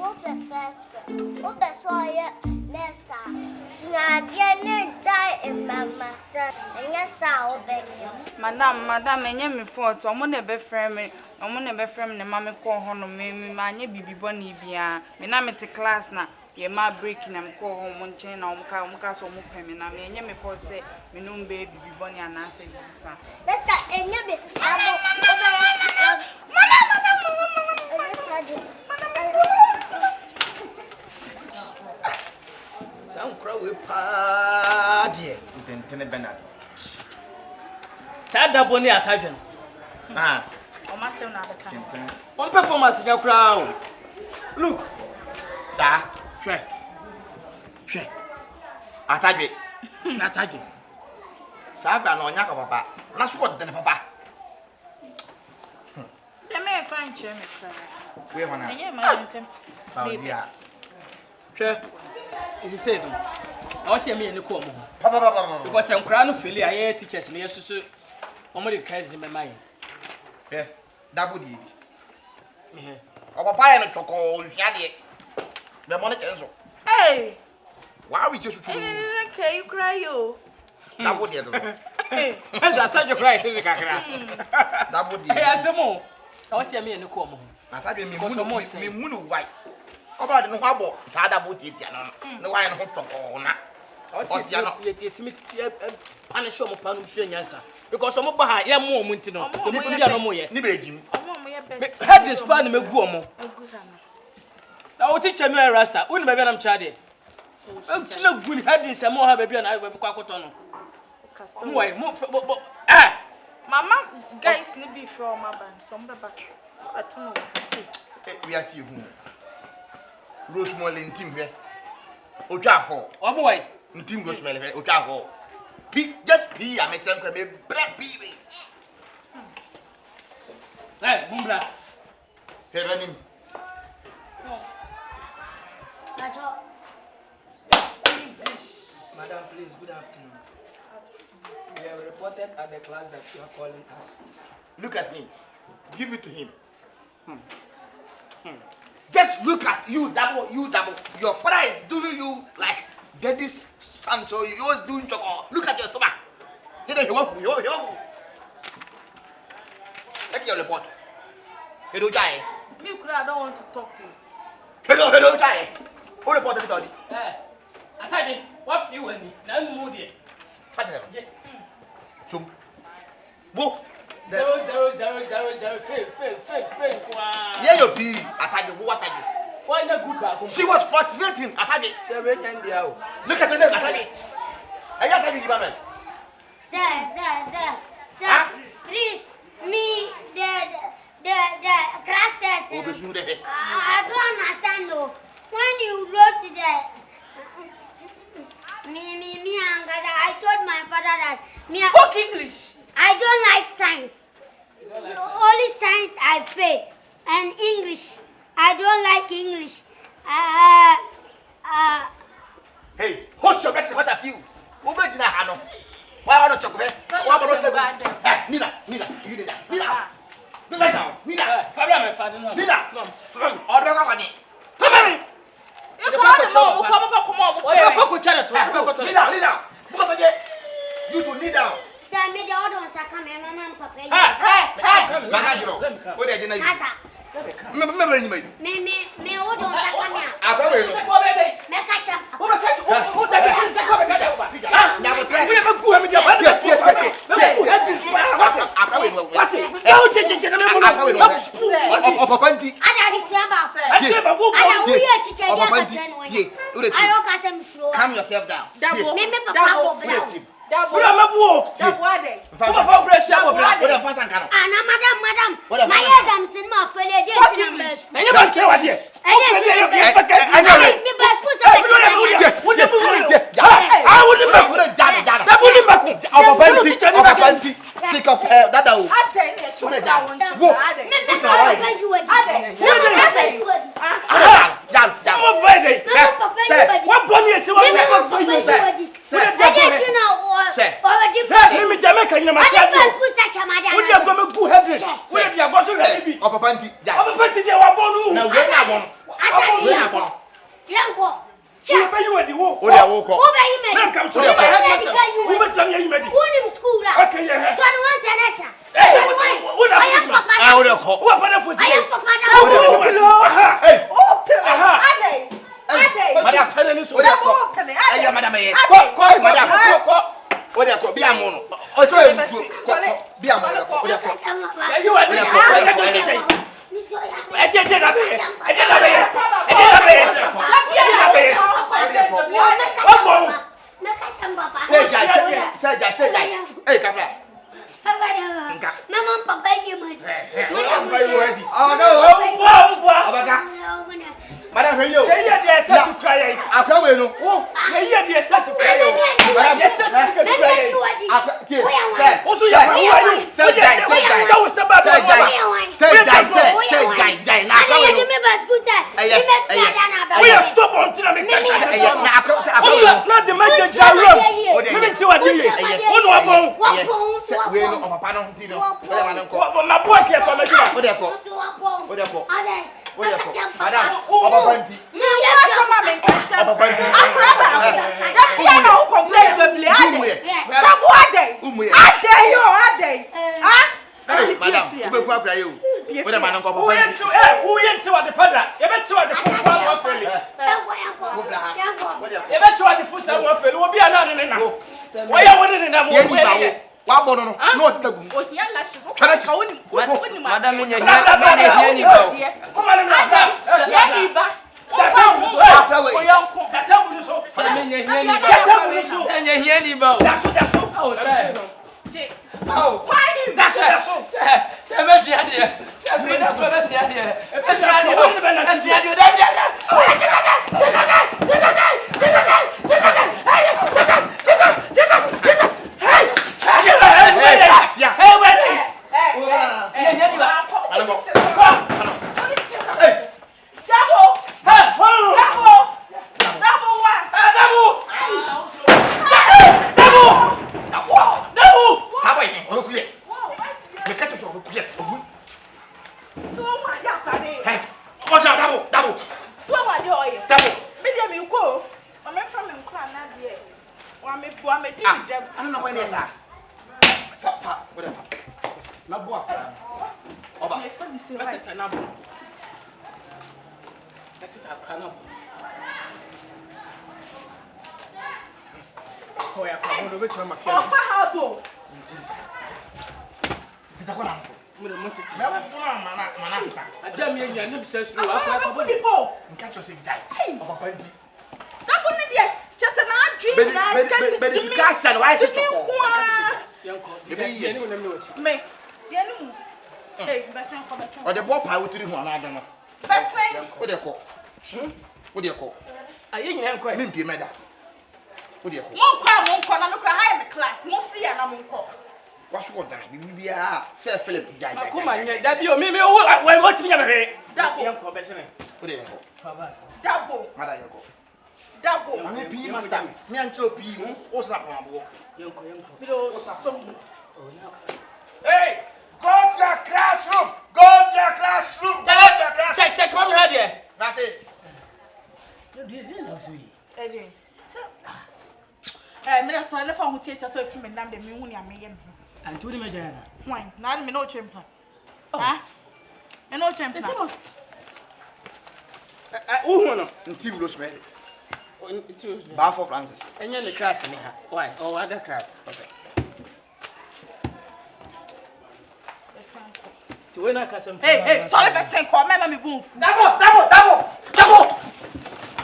What's the first? What the soy? Nessa. Snaggy die in Mamma, sir. And yes, I'll beg you. Madam, and you me for to one be frame. I'm one be frame. The mammy call home. Me, my baby bonny bia. Me na me to class na. Ye ma breaking am call home one chain. I'm so much and I mean, you me for say me no baby bonny and answer son. Let's start and you be. Some crow with party. Then Bernard. Sad up on the Atadwe. Oh, my son, not the kind. One performance in your crown. Look, sir. She. Atadwe. Sabra no nyaka papa. Na so what den papa. They may find you, We have and you my Fauzia. She. Is he said? I was here me and the call. Papa. Because I'm crown of Philly, I hear teachers me so only credits in my mind. Yeah, double did. Our papa and choco, Yadi. The money chancel. Hey, Why we just okay, you cry you. double did. As I thought you cried, says the Kakra. Double did. Yes, the more. I was here me and the call. I thought you me moon white. About no harbor, Sada booty, no wine hot choco. I was here to meet punish your panus because some of my young woman to know. Nibajim. Had this plan me go. I will teach me a rasta. Wouldn't be I'm chatty. I'm still good. Had this and more baby and I will be quackotono. Why, Mama, guys, need be from my band. From the back. I don't know. We are seeing whom. Rosemary in Tim here. Ojafo. Oh boy. Tim Rosemary, Ojafo. Just pee, I make some black baby. Hey, Bumbra. Here, run him. Say. Madam, please, good afternoon. We have reported at the class that you are calling us. Look at me. Give it to him. Just look at you, Dabo. Your father is doing you like daddy's son, so you always doing chocolate. Look at your stomach. Here, he walk. Check your report. He don't die. Me, I don't want to talk to you. He don't die. Who reported it already? I tell you, what you and me, no more dear. Father. So, book. 0 fail. Yeah, you be. I tell you, what I do. Why not good back? She was fascinating. I tell you. 7 and the hour. Look at the name. I tell you. I tell you, man. Sir, please, me, the class test. I don't understand though. When you wrote me, I told my father that me. Spoke English. I don't like science. Only science I fail, and English. I don't like English. Hey, what's your best? What have you? Who made you know? Why not chocolate? Why not chocolate? Nina, you did that. Nina. You to kneel down. Sir, me the other ones are coming. Mama and Papa. What did you know? Remember you made. Me other ones are coming. I probably Me catch up. Calm yourself down. Madam, my ears am sin more for lady. Sick of that. You pay you at the wall. Oh, they are walk. Come to the who will tell you, school. Okay, yeah. 21 Tanesha. What I am Papa. I would have called. What about for I am Papa. Hey, Madam, tell us what I am Madam. What they call be a mono. Also, be a mono. You are the I did Hey, Kafra. Mama, Papa, you might. Oh, no. Madam, you to cry. I probably know. To or the ball pie with you, I don't know. What do you call? What do you call? I ain't quite Limpy, madam. What do you call? More class, more free and I'm call. What's what that? You be a Sir Philip. Come on, that you mean what me have double uncle Bessie. What do you call? Double, Madam, double. I'm a P master. Me and Chloe, who slap on board. Hey, go to your classroom. Go to your classroom. Check, come here. That's it. Eddie. Me so I left on theater so if you madam the me hu ya me yem. And to the Majana. Why? Na me no champion. Ah? Me no champion. Who Team Rosemary. Bath of Francis. and you're the class in here. Why? Oh, other class. Okay. To win a custom. Hey, sorry, but say call me boom. Double.